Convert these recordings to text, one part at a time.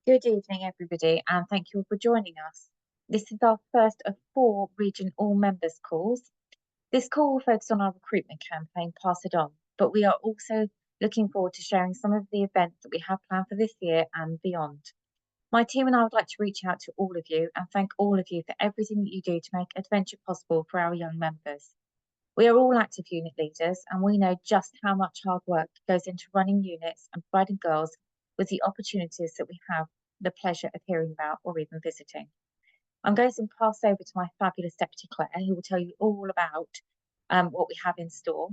Good evening, everybody, and thank you all for joining us. This is our first of 4 Region All Members calls. This call will focus on our recruitment campaign, Pass It On, but we are also looking forward to sharing some of the events that we have planned for this year and beyond. My team and I would like to reach out to all of you and thank all of you for everything that you do to make adventure possible for our young members. We are all active unit leaders, and we know just how much hard work goes into running units and providing girls with the opportunities that we have the pleasure of hearing about or even visiting. I'm going to pass over to my fabulous Deputy Claire, who will tell you all about what we have in store.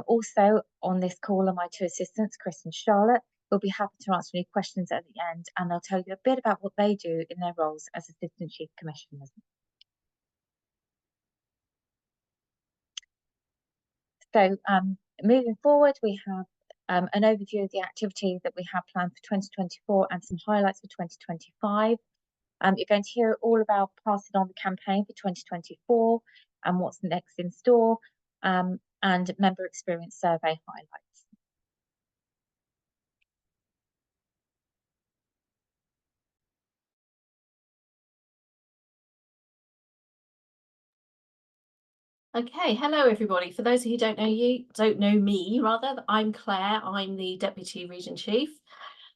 Also on this call are my 2 assistants, Chris and Charlotte, who'll be happy to answer any questions at the end, and they'll tell you a bit about what they do in their roles as Assistant Chief Commissioners. So moving forward, we have an overview of the activities that we have planned for 2024 and some highlights for 2025. You're going to hear all about Pass It On, the campaign for 2024 and what's next in store, and member experience survey highlights. Okay, hello everybody. For those of you who don't know me, I'm Claire. I'm the Deputy Region Chief,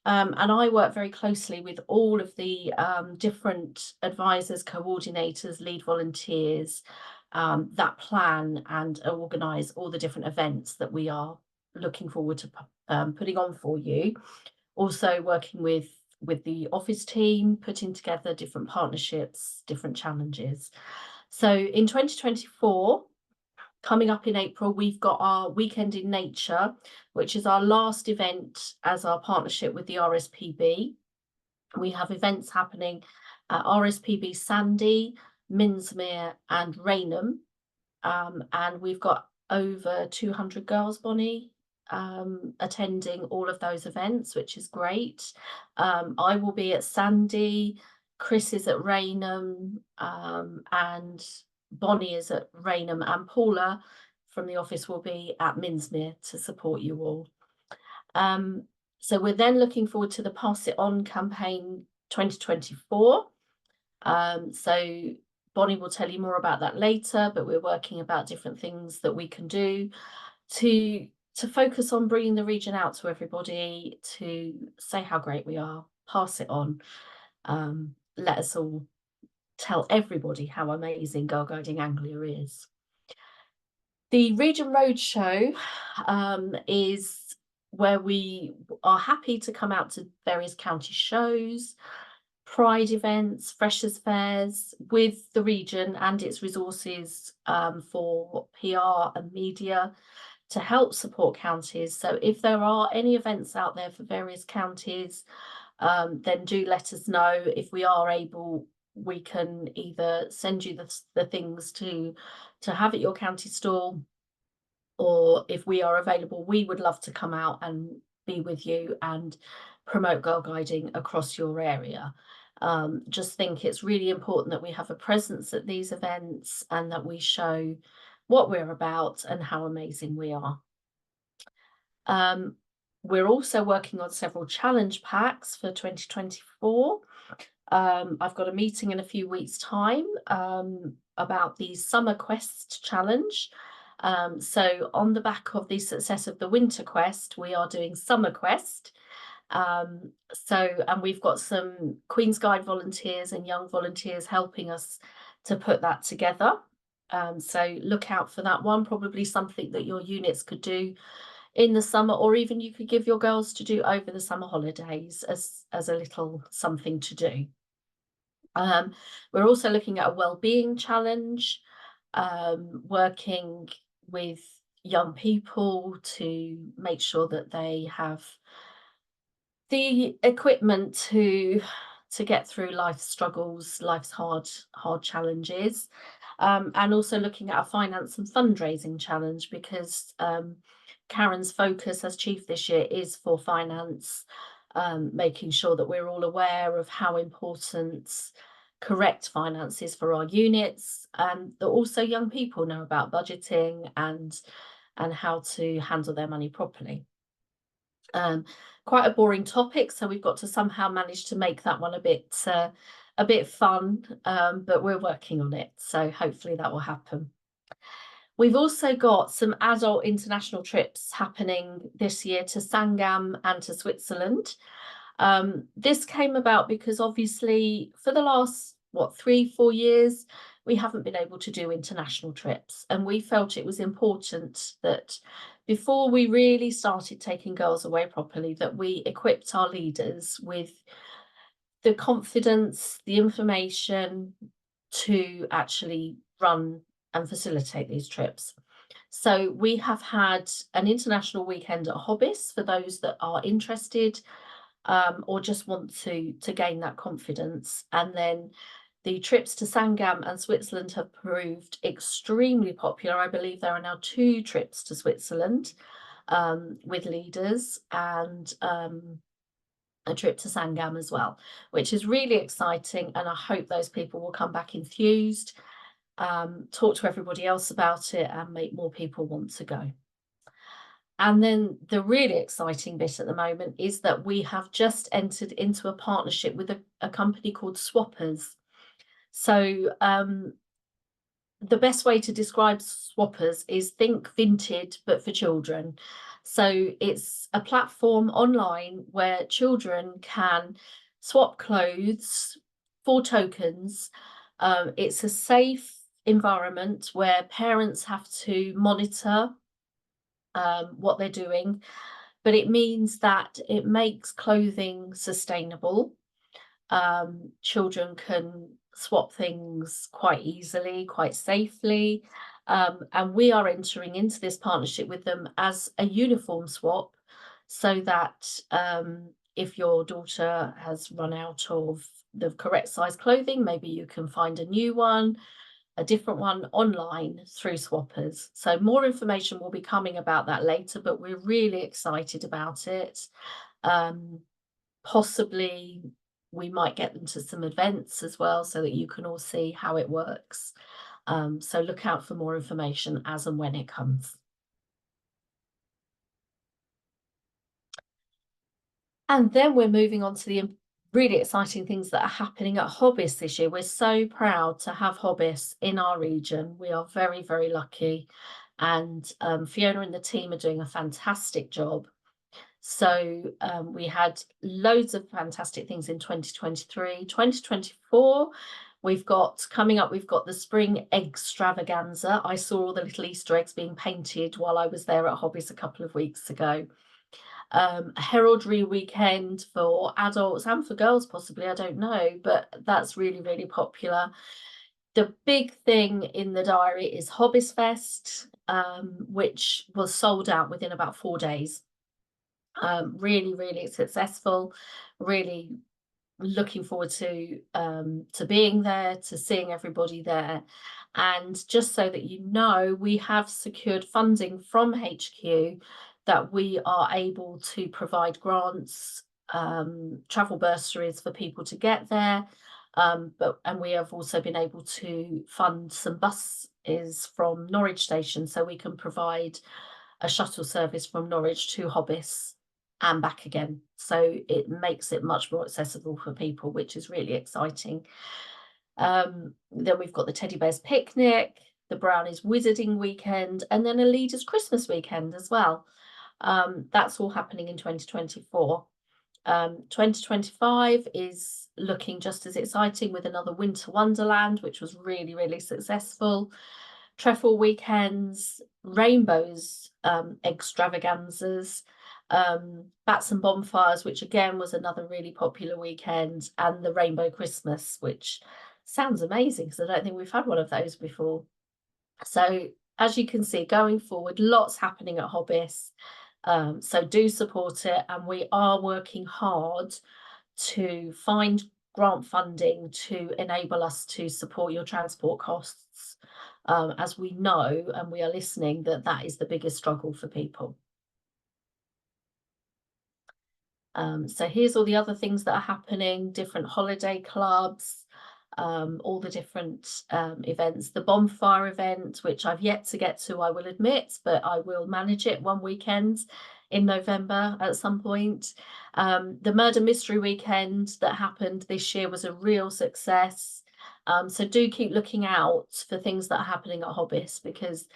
and I work very closely with all of the different advisors, coordinators, lead volunteers that plan and organise all the different events that we are looking forward to putting on for you. Also working with the office team, putting together different partnerships, different challenges. So in 2024, coming up in April, we've got our Weekend in Nature, which is our last event as our partnership with the RSPB. We have events happening at RSPB Sandy, Minsmere and Rainham. And we've got over 200 girls, Bonnie, attending all of those events, which is great. I will be at Sandy, Chris is at Rainham, and Bonnie is at Rainham, and Paula from the office will be at Minsmere to support you all. So we're then looking forward to the Pass It On campaign 2024. So Bonnie will tell you more about that later, but we're working about different things that we can do to focus on bringing the region out to everybody, to say how great we are, pass it on. Let us all tell everybody how amazing Girlguiding Anglia is. The Region Roadshow is where we are happy to come out to various county shows, pride events, freshers fairs with the region and its resources for PR and media to help support counties. So if there are any events out there for various counties, then do let us know. If we are able, we can either send you the things to have at your county stall, or if we are available, we would love to come out and be with you and promote Girlguiding across your area. Just think it's really important that we have a presence at these events and that we show what we're about and how amazing we are. We're also working on several challenge packs for 2024. I've got a meeting in a few weeks' time about the Summer Quest challenge. So on the back of the success of the Winter Quest, we are doing Summer Quest. And we've got some Queen's Guide volunteers and young volunteers helping us to put that together. So look out for that one, probably something that your units could do in the summer, or even you could give your girls to do over the summer holidays as a little something to do. We're also looking at a wellbeing challenge, working with young people to make sure that they have the equipment to get through life's struggles, life's hard challenges, and also looking at a finance and fundraising challenge, because Karen's focus as chief this year is for finance, making sure that we're all aware of how important correct finance is for our units, and that also young people know about budgeting and how to handle their money properly. Quite a boring topic, so we've got to somehow manage to make that one a bit fun, but we're working on it, so hopefully that will happen. We've also got some adult international trips happening this year to Sangam and to Switzerland. This came about because obviously for the last, 3, 4 years, we haven't been able to do international trips. And we felt it was important that before we really started taking girls away properly, that we equipped our leaders with the confidence, the information to actually run and facilitate these trips. So we have had an international weekend at Hobbis for those that are interested, or just want to gain that confidence. And then the trips to Sangam and Switzerland have proved extremely popular. I believe there are now 2 trips to Switzerland with leaders, and a trip to Sangam as well, which is really exciting. And I hope those people will come back enthused, talk to everybody else about it, and make more people want to go. And then the really exciting bit at the moment is that we have just entered into a partnership with a company called Swappers. So the best way to describe Swappers is think Vinted, but for children. So it's a platform online where children can swap clothes for tokens. It's a safe environment where parents have to monitor what they're doing, but it means that it makes clothing sustainable. Children can swap things quite easily, quite safely. And we are entering into this partnership with them as a uniform swap, so that if your daughter has run out of the correct size clothing, maybe you can find a new one, a different one online through Swappers. So more information will be coming about that later, but we're really excited about it. Possibly we might get them to some events as well, so that you can all see how it works. So look out for more information as and when it comes. And then we're moving on to the really exciting things that are happening at Hobbis this year. We're so proud to have Hobbis in our region. We are very, very lucky. And Fiona and the team are doing a fantastic job. So we had loads of fantastic things in 2023. 2024, we've got coming up, we've got the spring extravaganza. I saw all the little Easter eggs being painted while I was there at Hobbies a couple of weeks ago. A heraldry weekend for adults and for girls, possibly, I don't know, but that's really, really popular. The big thing in the diary is Hobbies Fest, which was sold out within about 4 days. Really, really successful, really looking forward to being there, to seeing everybody there. And just so that you know, we have secured funding from HQ that we are able to provide grants, travel bursaries for people to get there. And we have also been able to fund some buses from Norwich Station, so we can provide a shuttle service from Norwich to Hobbis and back again. So it makes it much more accessible for people, which is really exciting. Then we've got the Teddy Bears Picnic, the Brownies Wizarding Weekend, and then a Leaders Christmas Weekend as well. That's all happening in 2024. 2025 is looking just as exciting, with another Winter Wonderland, which was really, really successful. Trefoil weekends, rainbows, extravaganzas, bats and bonfires, which again was another really popular weekend, and the Rainbow Christmas, which sounds amazing because I don't think we've had one of those before. So as you can see, going forward, lots happening at Hobbis. So do support it, and we are working hard to find grant funding to enable us to support your transport costs, as we know and we are listening that that is the biggest struggle for people. So here's all the other things that are happening, different holiday clubs, all the different events. The bonfire event, which I've yet to get to, I will admit, but I will manage it one weekend, in November at some point. The murder mystery weekend that happened this year was a real success. So do keep looking out for things that are happening at Hobbits, because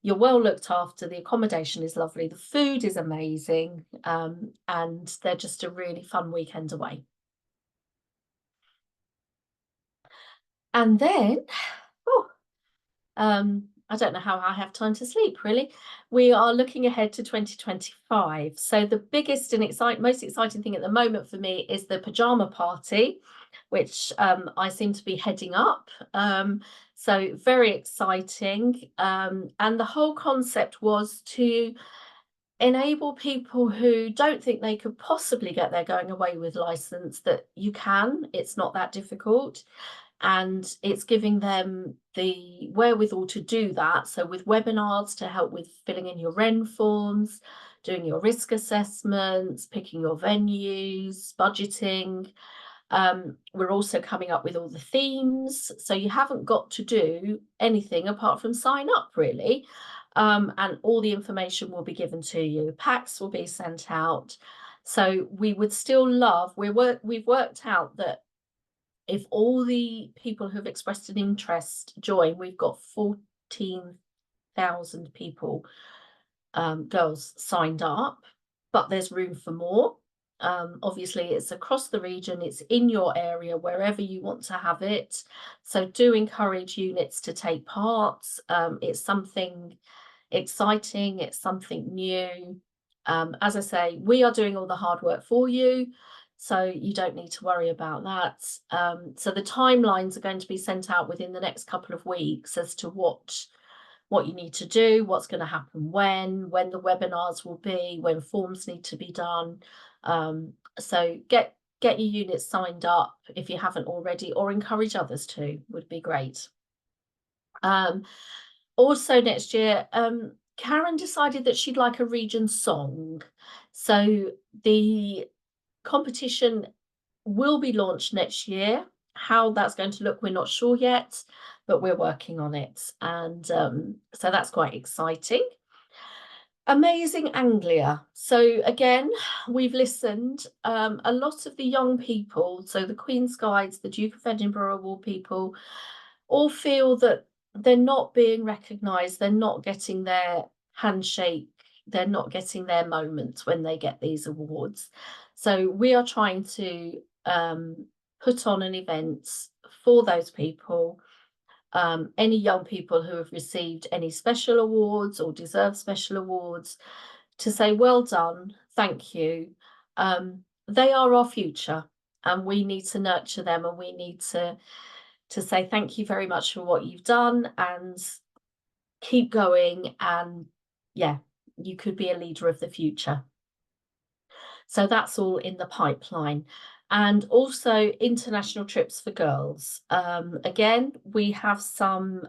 you're well looked after, the accommodation is lovely, the food is amazing, and they're just a really fun weekend away. And then, I don't know how I have time to sleep, really. We are looking ahead to 2025. So the biggest and most exciting thing at the moment for me is the pajama party, which I seem to be heading up. So very exciting. And the whole concept was to enable people who don't think they could possibly get their going away with license that you can. It's not that difficult, and it's giving them the wherewithal to do that. So with webinars to help with filling in your REN forms, doing your risk assessments, picking your venues, budgeting. We're also coming up with all the themes, so you haven't got to do anything apart from sign up, really. And all the information will be given to you. Packs will be sent out. So we would still love, we've worked out that if all the people who've expressed an interest join, we've got 14,000 people, girls signed up, but there's room for more. Obviously, it's across the region, it's in your area, wherever you want to have it. So do encourage units to take part. It's something exciting, it's something new. As I say, we are doing all the hard work for you, so you don't need to worry about that. So the timelines are going to be sent out within the next couple of weeks as to what you need to do, what's going to happen when the webinars will be, when forms need to be done. So get your units signed up if you haven't already, or encourage others to, would be great. Also next year, Karen decided that she'd like a region song. So the competition will be launched next year. How that's going to look, we're not sure yet, but we're working on it. And so that's quite exciting. Amazing Anglia. So again, we've listened. A lot of the young people, so the Queen's Guides, the Duke of Edinburgh Award people, all feel that they're not being recognised, they're not getting their handshake, they're not getting their moment when they get these awards. So we are trying to put on an event for those people. Any young people who have received any special awards or deserve special awards, to say well done, thank you. They are our future, and we need to nurture them, and we need to say thank you very much for what you've done, and keep going. And yeah, you could be a leader of the future. So that's all in the pipeline. And also international trips for girls. Again, we have some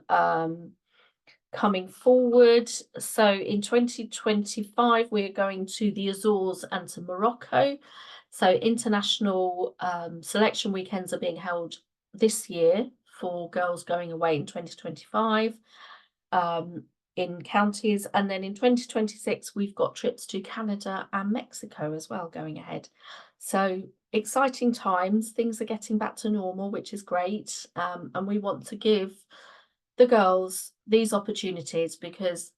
coming forward. So in 2025, we're going to the Azores and to Morocco. So international selection weekends are being held this year for girls going away in 2025. In counties, and then in 2026 we've got trips to Canada and Mexico as well going ahead. So exciting times, things are getting back to normal, which is great. And we want to give the girls these opportunities, because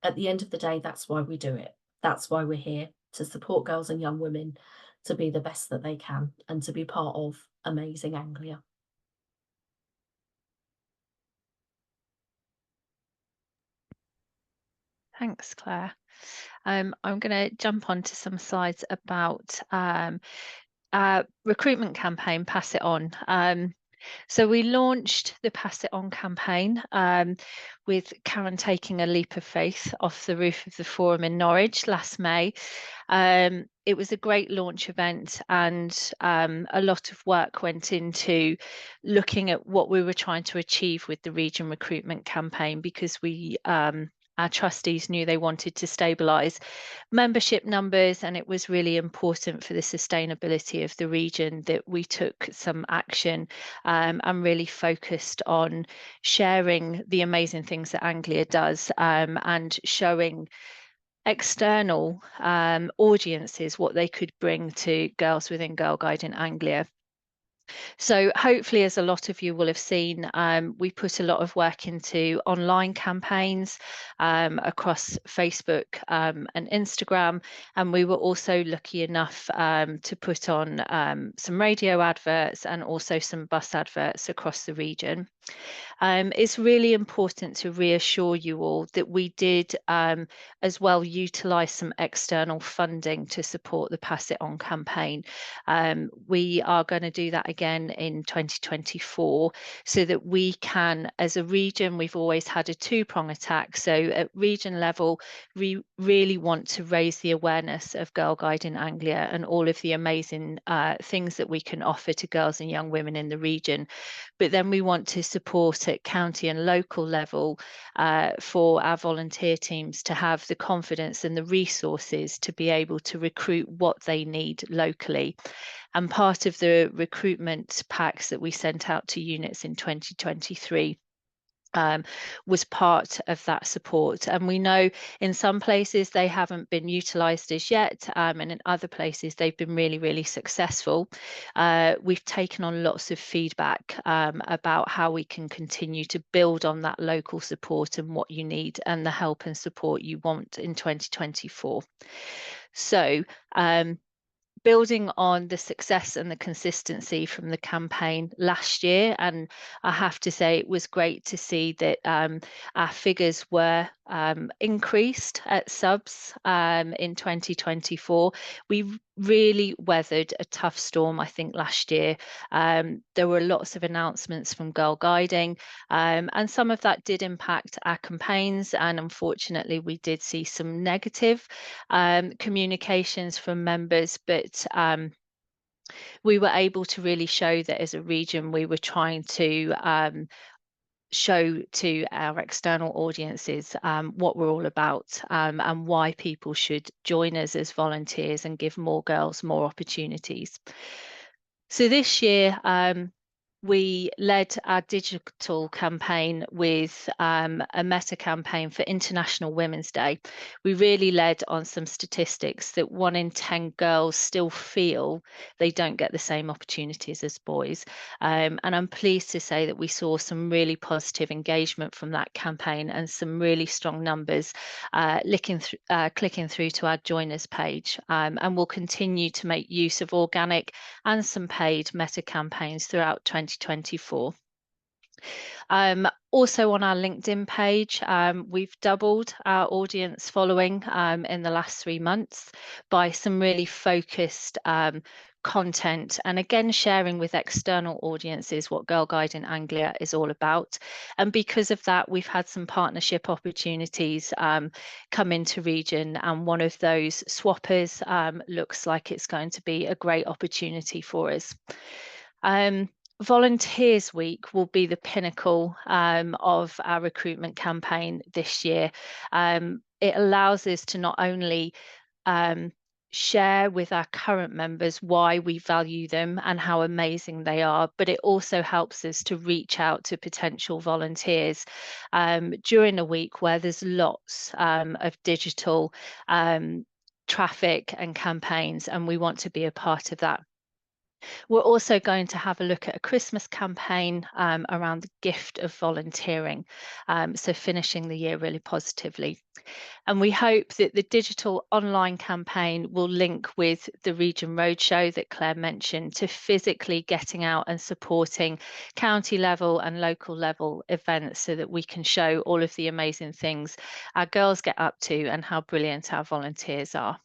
at the end of the day, that's why we do it. That's why we're here, to support girls and young women to be the best that they can and to be part of Amazing Anglia. Thanks, Claire. I'm going to jump onto some slides about recruitment campaign, Pass It On. So we launched the Pass It On campaign with Karen taking a leap of faith off the roof of the Forum in Norwich last May. It was a great launch event, and a lot of work went into looking at what we were trying to achieve with the region recruitment campaign, because we our trustees knew they wanted to stabilise membership numbers, and it was really important for the sustainability of the region that we took some action and really focused on sharing the amazing things that Anglia does, and showing external audiences, what they could bring to girls within Girlguiding Anglia. So hopefully, as a lot of you will have seen, we put a lot of work into online campaigns across Facebook and Instagram, and we were also lucky enough to put on some radio adverts and also some bus adverts across the region. It's really important to reassure you all that we did as well utilise some external funding to support the Pass It On campaign. We are going to do that again in 2024 so that we can, as a region, we've always had a two-prong attack. So at region level, we really want to raise the awareness of Girlguiding Anglia and all of the amazing things that we can offer to girls and young women in the region. But then we want to support at county and local level for our volunteer teams to have the confidence and the resources to be able to recruit what they need locally. And part of the recruitment packs that we sent out to units in 2023 was part of that support. And we know in some places they haven't been utilised as yet, and in other places they've been really, really successful. We've taken on lots of feedback about how we can continue to build on that local support and what you need and the help and support you want in 2024. So building on the success and the consistency from the campaign last year, and I have to say it was great to see that our figures were increased at subs in 2024. We really weathered a tough storm, I think, last year. There were lots of announcements from Girlguiding, and some of that did impact our campaigns, and unfortunately we did see some negative communications from members, but we were able to really show that as a region we were trying to show to our external audiences what we're all about and why people should join us as volunteers and give more girls more opportunities. So this year we led our digital campaign with a meta campaign for International Women's Day. We really led on some statistics that 1 in 10 girls still feel they don't get the same opportunities as boys. And I'm pleased to say that we saw some really positive engagement from that campaign and some really strong numbers clicking through to our Join Us page. And we'll continue to make use of organic and some paid meta campaigns throughout 2024. Also on our LinkedIn page, we've doubled our audience following in the last 3 months by some really focused content, and again sharing with external audiences what Girlguiding Anglia is all about. And because of that, we've had some partnership opportunities come into region, and one of those swappers looks like it's going to be a great opportunity for us. Volunteers Week will be the pinnacle of our recruitment campaign this year. It allows us to not only share with our current members why we value them and how amazing they are, but it also helps us to reach out to potential volunteers during a week where there's lots of digital traffic and campaigns, and we want to be a part of that. We're also going to have a look at a Christmas campaign around the gift of volunteering, so finishing the year really positively. And we hope that the digital online campaign will link with the Region Roadshow that Claire mentioned to physically getting out and supporting county level and local level events so that we can show all of the amazing things our girls get up to and how brilliant our volunteers are.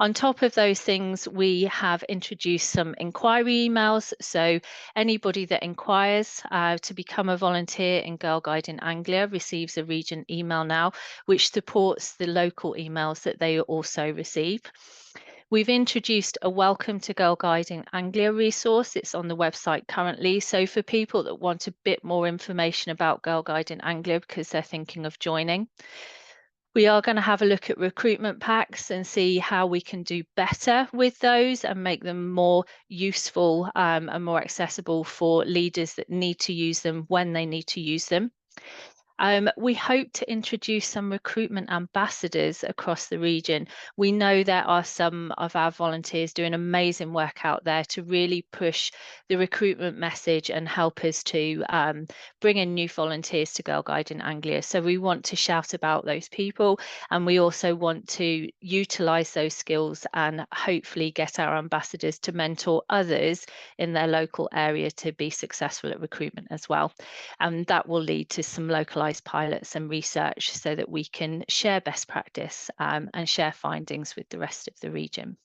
On top of those things, we have introduced some inquiry emails. So anybody that inquires to become a volunteer in Girlguiding Anglia receives a region email now, which supports the local emails that they also receive. We've introduced a Welcome to Girlguiding Anglia resource. It's on the website currently. So for people that want a bit more information about Girlguiding Anglia because they're thinking of joining. We are going to have a look at recruitment packs and see how we can do better with those and make them more useful and more accessible for leaders that need to use them when they need to use them. We hope to introduce some recruitment ambassadors across the region. We know there are some of our volunteers doing amazing work out there to really push the recruitment message and help us to bring in new volunteers to Girlguiding Anglia. So we want to shout about those people, and we also want to utilise those skills and hopefully get our ambassadors to mentor others in their local area to be successful at recruitment as well. And that will lead to some localised pilots and research so that we can share best practice and share findings with the rest of the region.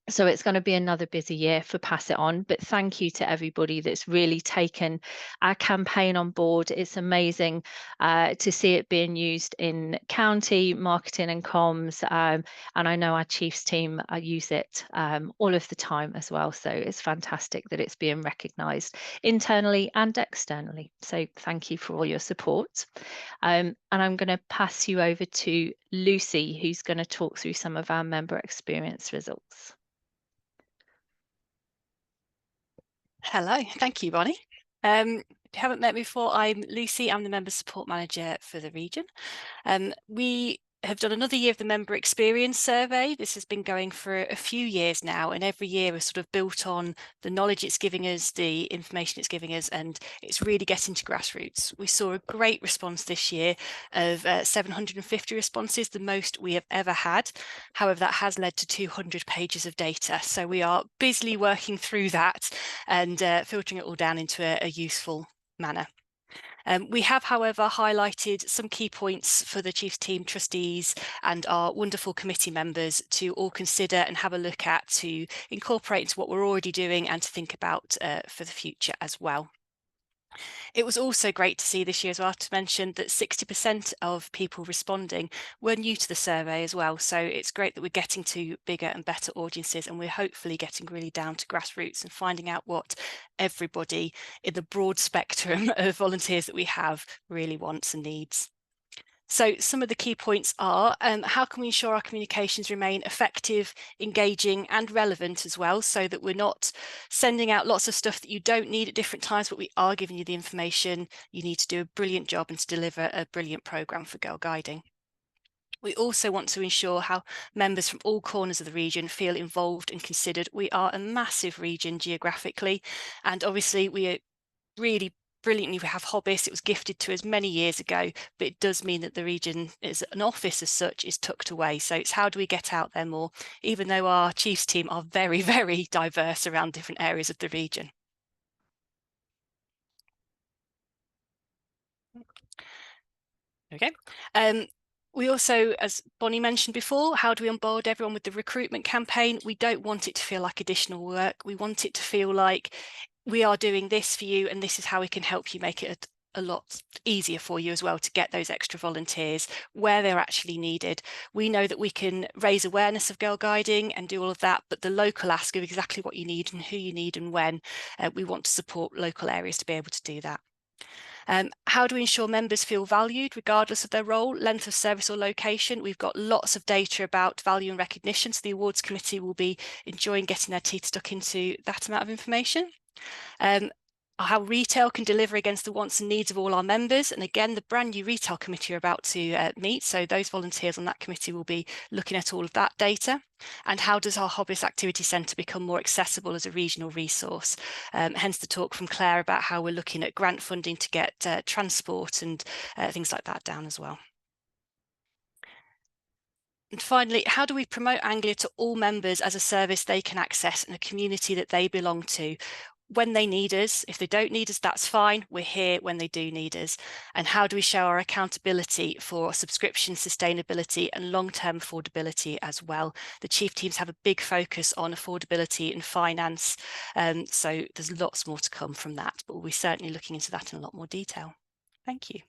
So it's going to be another busy year for Pass It On, but thank you to everybody that's really taken our campaign on board. It's amazing to see it being used in county marketing and comms, and I know our Chiefs team use it all of the time as well. So it's fantastic that it's being recognised internally and externally. So thank you for all your support. And I'm going to pass you over to Lucy, who's going to talk through some of our member experience results. Hello, thank you, Bonnie. If you haven't met me before, I'm Lucy. I'm the Member Support Manager for the region. We have done another year of the Member Experience Survey. This has been going for a few years now, and every year we're sort of built on the knowledge it's giving us, the information it's giving us, and it's really getting to grassroots. We saw a great response this year of 750 responses, the most we have ever had. However, that has led to 200 pages of data. So we are busily working through that and filtering it all down into a useful manner. We have, however, highlighted some key points for the Chiefs team, trustees and our wonderful committee members to all consider and have a look at, to incorporate into what we're already doing and to think about for the future as well. It was also great to see this year as well to mention that 60% of people responding were new to the survey as well. So it's great that we're getting to bigger and better audiences, and we're hopefully getting really down to grassroots and finding out what everybody in the broad spectrum of volunteers that we have really wants and needs. So some of the key points are, how can we ensure our communications remain effective, engaging and relevant as well, so that we're not sending out lots of stuff that you don't need at different times, but we are giving you the information you need to do a brilliant job and to deliver a brilliant programme for Girlguiding. We also want to ensure how members from all corners of the region feel involved and considered. We are a massive region geographically, and obviously we are really brilliantly, we have hobbyists. It was gifted to us many years ago, but it does mean that the region as an office as such is tucked away. So it's how do we get out there more, even though our Chiefs team are very, very diverse around different areas of the region. Okay. We also, as Bonnie mentioned before, how do we onboard everyone with the recruitment campaign? We don't want it to feel like additional work. We want it to feel like we are doing this for you and this is how we can help you make it a lot easier for you as well to get those extra volunteers where they're actually needed. We know that we can raise awareness of Girlguiding and do all of that, but the local ask of exactly what you need and who you need and when, we want to support local areas to be able to do that. How do we ensure members feel valued regardless of their role, length of service or location? We've got lots of data about value and recognition, so the awards committee will be enjoying getting their teeth stuck into that amount of information. How retail can deliver against the wants and needs of all our members. And again, the brand new retail committee are about to meet. So those volunteers on that committee will be looking at all of that data. And how does our Hobbyist Activity Centre become more accessible as a regional resource? Hence the talk from Claire about how we're looking at grant funding to get transport and things like that down as well. And finally, how do we promote Anglia to all members as a service they can access and a community that they belong to? When they need us. If they don't need us, that's fine. We're here when they do need us. And how do we show our accountability for subscription sustainability and long-term affordability as well? The chief teams have a big focus on affordability and finance. So there's lots more to come from that, but we'll be certainly looking into that in a lot more detail. Thank you.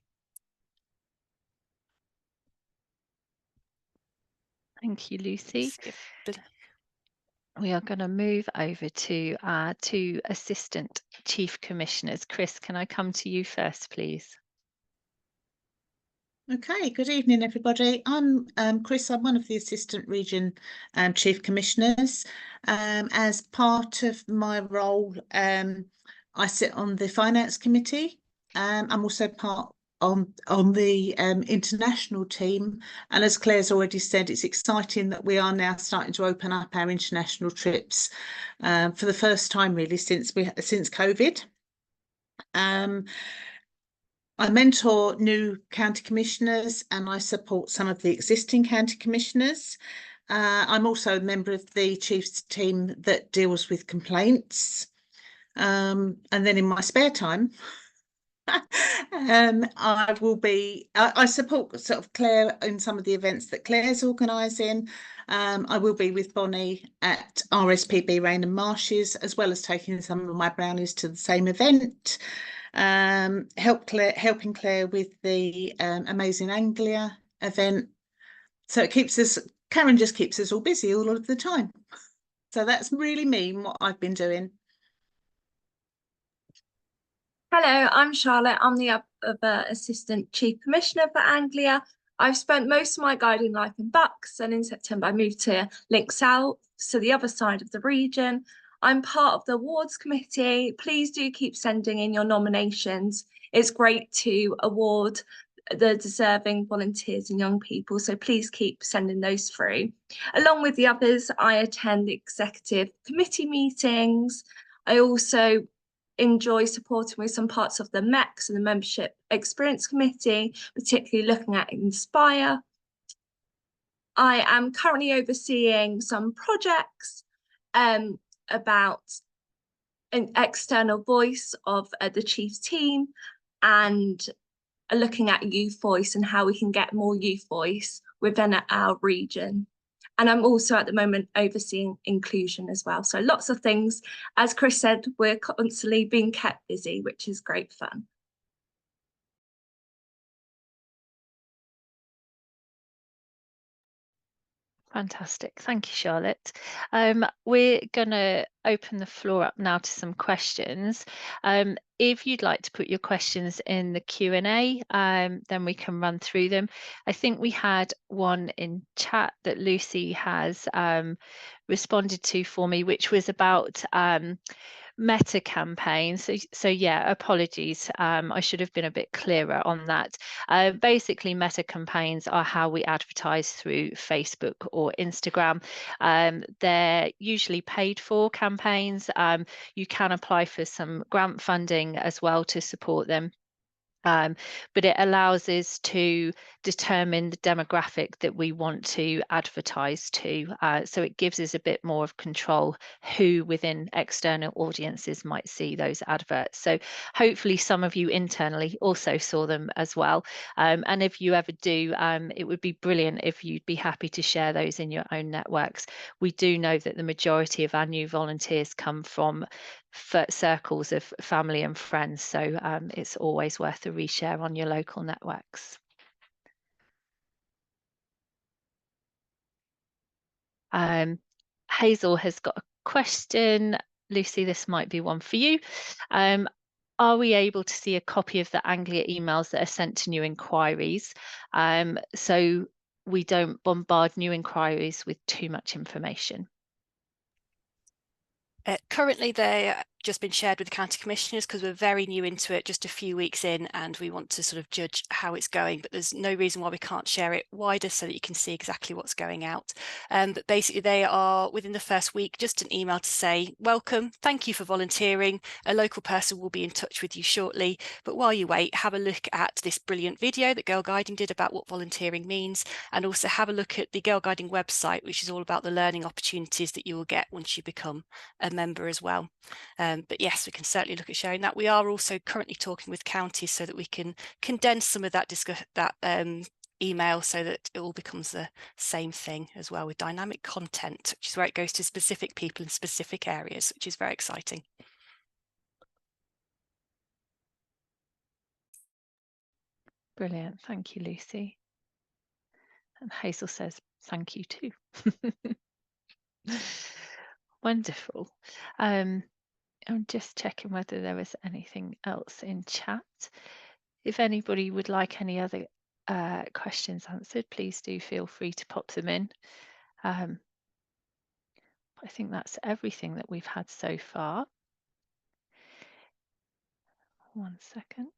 Thank you, Lucy. We are going to move over to our two assistant chief commissioners. Chris, can I come to you first, please? Okay, good evening, everybody. I'm Chris. I'm one of the assistant region chief commissioners. As part of my role, I sit on the finance committee I'm also part on the international team, and as Claire's already said, it's exciting that we are now starting to open up our international trips for the first time really since COVID. I mentor new county commissioners and I support some of the existing county commissioners. I'm also a member of the Chiefs team that deals with complaints. And then in my spare time, I support sort of Claire in some of the events that Claire's organising. I will be with Bonnie at RSPB Rainham Marshes, as well as taking some of my brownies to the same event. Helping Claire with the Amazing Anglia event. So Karen just keeps us all busy all of the time. So that's really me and what I've been doing. Hello, I'm Charlotte. I'm the other Assistant Chief Commissioner for Anglia. I've spent most of my guiding life in Bucks, and in September I moved to Link South, so the other side of the region. I'm part of the awards committee. Please do keep sending in your nominations. It's great to award the deserving volunteers and young people, so please keep sending those through. Along with the others, I attend executive committee meetings. I also enjoy supporting with some parts of the MEX and the Membership Experience Committee, particularly looking at Inspire. I am currently overseeing some projects about an external voice of the Chiefs team and looking at youth voice and how we can get more youth voice within our region. And I'm also at the moment overseeing inclusion as well. So lots of things. As Chris said, we're constantly being kept busy, which is great fun. Fantastic. Thank you, Charlotte. We're going to open the floor up now to some questions. If you'd like to put your questions in the Q&A, then we can run through them. I think we had one in chat that Lucy has responded to for me, which was about meta campaigns. So yeah, apologies. I should have been a bit clearer on that. Basically, meta campaigns are how we advertise through Facebook or Instagram. They're usually paid for campaigns. You can apply for some grant funding as well to support them. But it allows us to determine the demographic that we want to advertise to. So it gives us a bit more of control who within external audiences might see those adverts. So hopefully some of you internally also saw them as well. And if you ever do, it would be brilliant if you'd be happy to share those in your own networks. We do know that the majority of our new volunteers come from circles of family and friends, so it's always worth a reshare on your local networks. Hazel has got a question. Lucy, this might be one for you. Are we able to see a copy of the Anglia emails that are sent to new inquiries, so we don't bombard new inquiries with too much information? Currently, they're just been shared with the county commissioners because we're very new into it, just a few weeks in, and we want to sort of judge how it's going, but there's no reason why we can't share it wider so that you can see exactly what's going out. But basically they are within the first week, just an email to say, welcome, thank you for volunteering. A local person will be in touch with you shortly, but while you wait, have a look at this brilliant video that Girlguiding did about what volunteering means, and also have a look at the Girlguiding website, which is all about the learning opportunities that you will get once you become a member as well. But yes, we can certainly look at sharing that. We are also currently talking with counties so that we can condense some of that email so that it all becomes the same thing as well, with dynamic content, which is where it goes to specific people in specific areas, which is very exciting. Brilliant. Thank you, Lucy. And Hazel says thank you too. Wonderful. I'm just checking whether there was anything else in chat. If anybody would like any other questions answered, please do feel free to pop them in. I think that's everything that we've had so far. 1 second.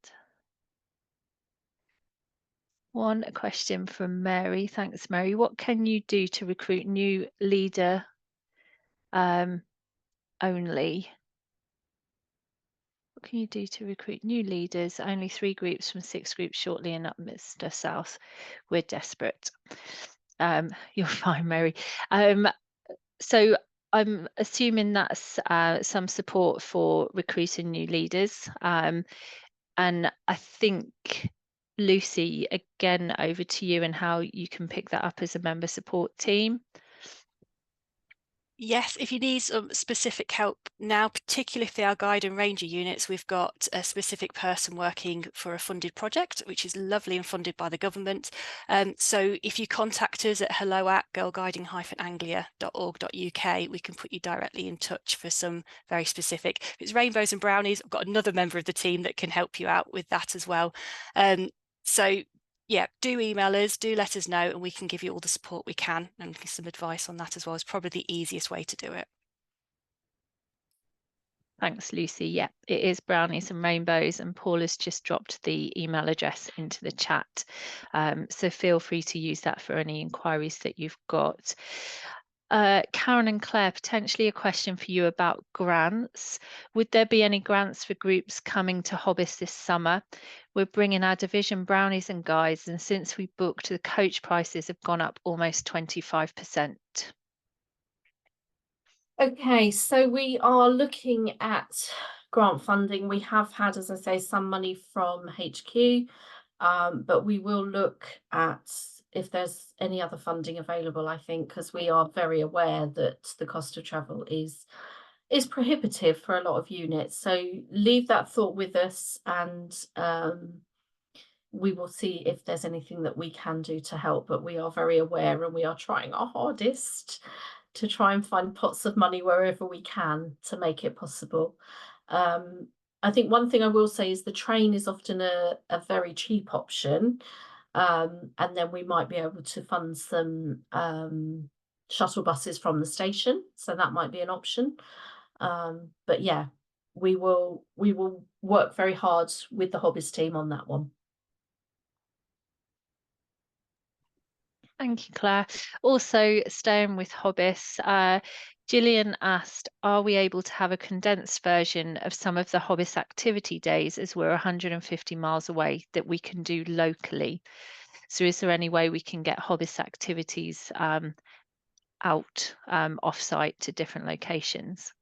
One question from Mary. Thanks, Mary. What can you do to recruit new leader only? What can you do to recruit new leaders? Only 3 groups from 6 groups shortly in Upminster South. We're desperate. You're fine, Mary. So I'm assuming that's some support for recruiting new leaders. And I think, Lucy, again, over to you and how you can pick that up as a member support team. Yes, if you need some specific help now, particularly if they are guide and ranger units, we've got a specific person working for a funded project, which is lovely and funded by the government. So if you contact us at hello@girlguiding-anglia.org.uk, we can put you directly in touch for some very specific. If it's rainbows and brownies, I've got another member of the team that can help you out with that as well. So yeah, do email us, do let us know, and we can give you all the support we can and some advice on that as well. It's probably the easiest way to do it. Thanks, Lucy. Yeah, it is brownies and rainbows, and Paul has just dropped the email address into the chat. So feel free to use that for any inquiries that you've got. Karen and Claire, potentially a question for you about grants. Would there be any grants for groups coming to Hobbits this summer? We're bringing our division brownies and guides, and since we booked, the coach prices have gone up almost 25%. Okay, so we are looking at grant funding. We have had, as I say, some money from HQ, but we will look at if there's any other funding available, I think, because we are very aware that the cost of travel is prohibitive for a lot of units. So leave that thought with us, and we will see if there's anything that we can do to help. But we are very aware, and we are trying our hardest to try and find pots of money wherever we can to make it possible. I think one thing I will say is the train is often a very cheap option. And then we might be able to fund some shuttle buses from the station. So that might be an option. But yeah, we will work very hard with the Hobbies team on that one. Thank you, Claire. Also, staying with Hobbits, Gillian asked, are we able to have a condensed version of some of the Hobbits activity days, as we're 150 miles away, that we can do locally? So is there any way we can get Hobbits activities out off-site to different locations?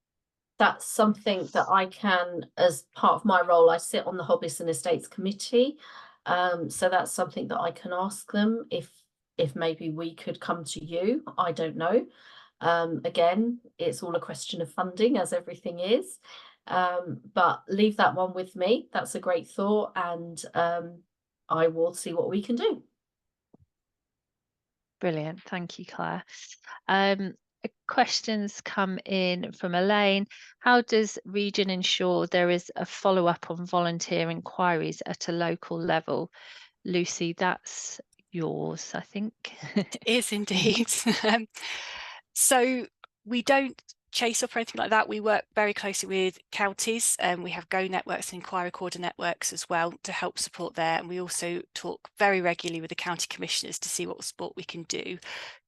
That's something that I can, as part of my role, I sit on the Hobbies and Estates Committee. So that's something that I can ask them if maybe we could come to you. I don't know. Again, it's all a question of funding, as everything is. But leave that one with me. That's a great thought, and I will see what we can do. Brilliant. Thank you, Claire. Questions come in from Elaine. How does Region ensure there is a follow-up on volunteer inquiries at a local level? Lucy, that's yours, I think. It is indeed. So we don't chase up or anything like that. We work very closely with counties, and we have Go networks and inquiry recorder networks as well to help support there. And we also talk very regularly with the county commissioners to see what support we can do.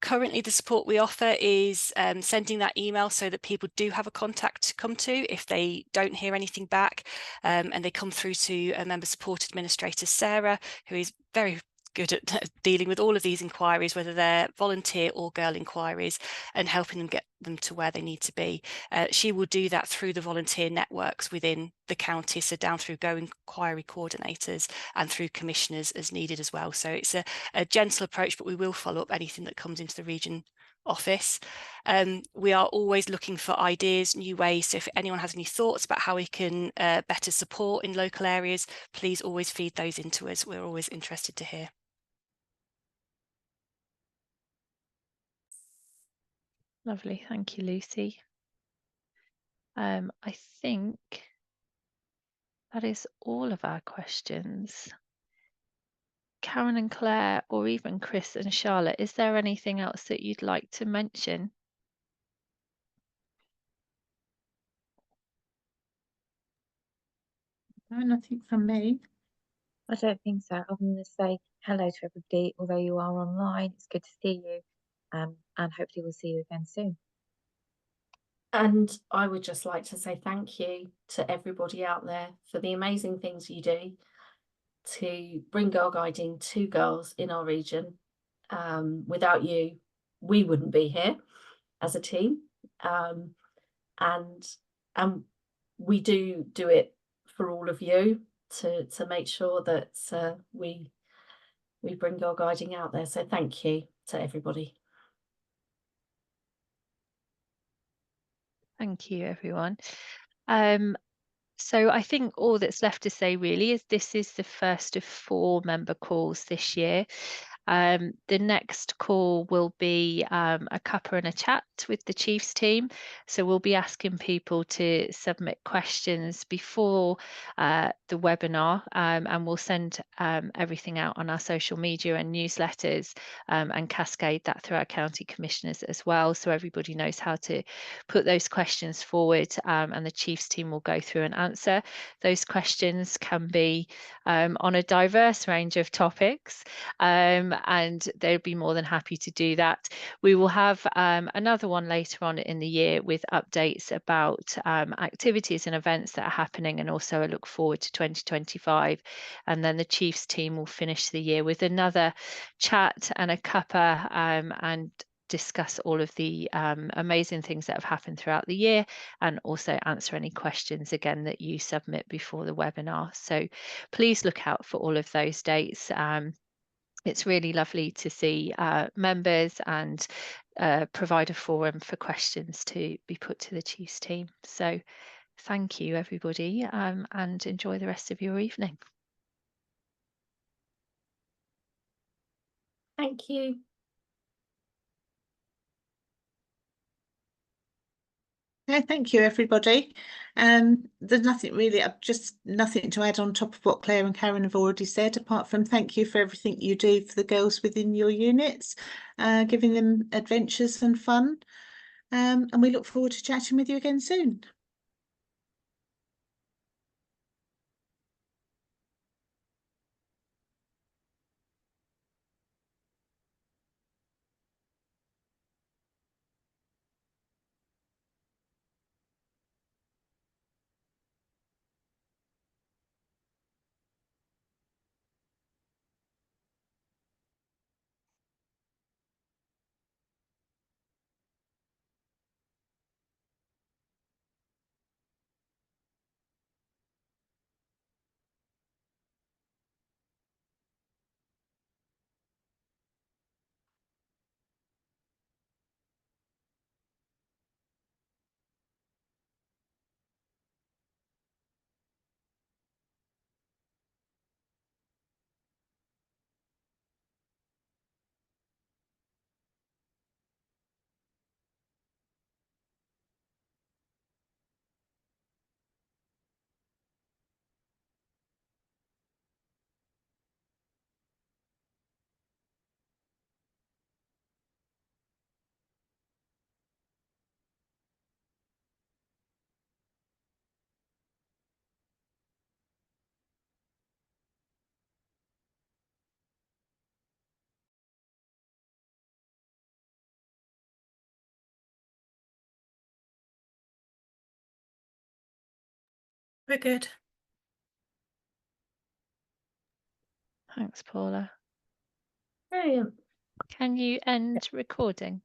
Currently, the support we offer is sending that email so that people do have a contact to come to if they don't hear anything back, and they come through to a member support administrator, Sarah, who is very good at dealing with all of these inquiries, whether they're volunteer or girl inquiries, and helping them get them to where they need to be. She will do that through the volunteer networks within the county, so down through Go inquiry coordinators and through commissioners as needed as well. So it's a gentle approach, but we will follow up anything that comes into the region office. We are always looking for ideas, new ways. So if anyone has any thoughts about how we can better support in local areas, please always feed those into us. We're always interested to hear. Lovely. Thank you, Lucy. I think that is all of our questions. Karen and Claire, or even Chris and Charlotte, is there anything else that you'd like to mention? No, nothing from me. I don't think so, other than to say hello to everybody, although you are online. It's good to see you, and hopefully we'll see you again soon. And I would just like to say thank you to everybody out there for the amazing things you do to bring girl guiding to girls in our region. Without you, we wouldn't be here as a team. And we do it for all of you to make sure that we bring girl guiding out there. So thank you to everybody. Thank you, everyone. So I think all that's left to say really is this is the first of 4 member calls this year. The next call will be a cuppa and a chat with the Chiefs team. So we'll be asking people to submit questions before the webinar, and we'll send everything out on our social media and newsletters, and cascade that through our county commissioners as well, so everybody knows how to put those questions forward, and the Chiefs team will go through and answer. Those questions can be on a diverse range of topics, and they'll be more than happy to do that. We will have another one later on in the year with updates about activities and events that are happening, and also a look forward to 2025. And then the Chiefs team will finish the year with another chat and a cuppa, and discuss all of the amazing things that have happened throughout the year, and also answer any questions again that you submit before the webinar. So please look out for all of those dates. It's really lovely to see members and provide a forum for questions to be put to the Chiefs team. So thank you, everybody, and enjoy the rest of your evening. Thank you. Okay, thank you, everybody. There's nothing really, just nothing to add on top of what Claire and Karen have already said, apart from thank you for everything you do for the girls within your units, giving them adventures and fun. And we look forward to chatting with you again soon. We're good. Thanks, Paula. Brilliant. Can you end recording?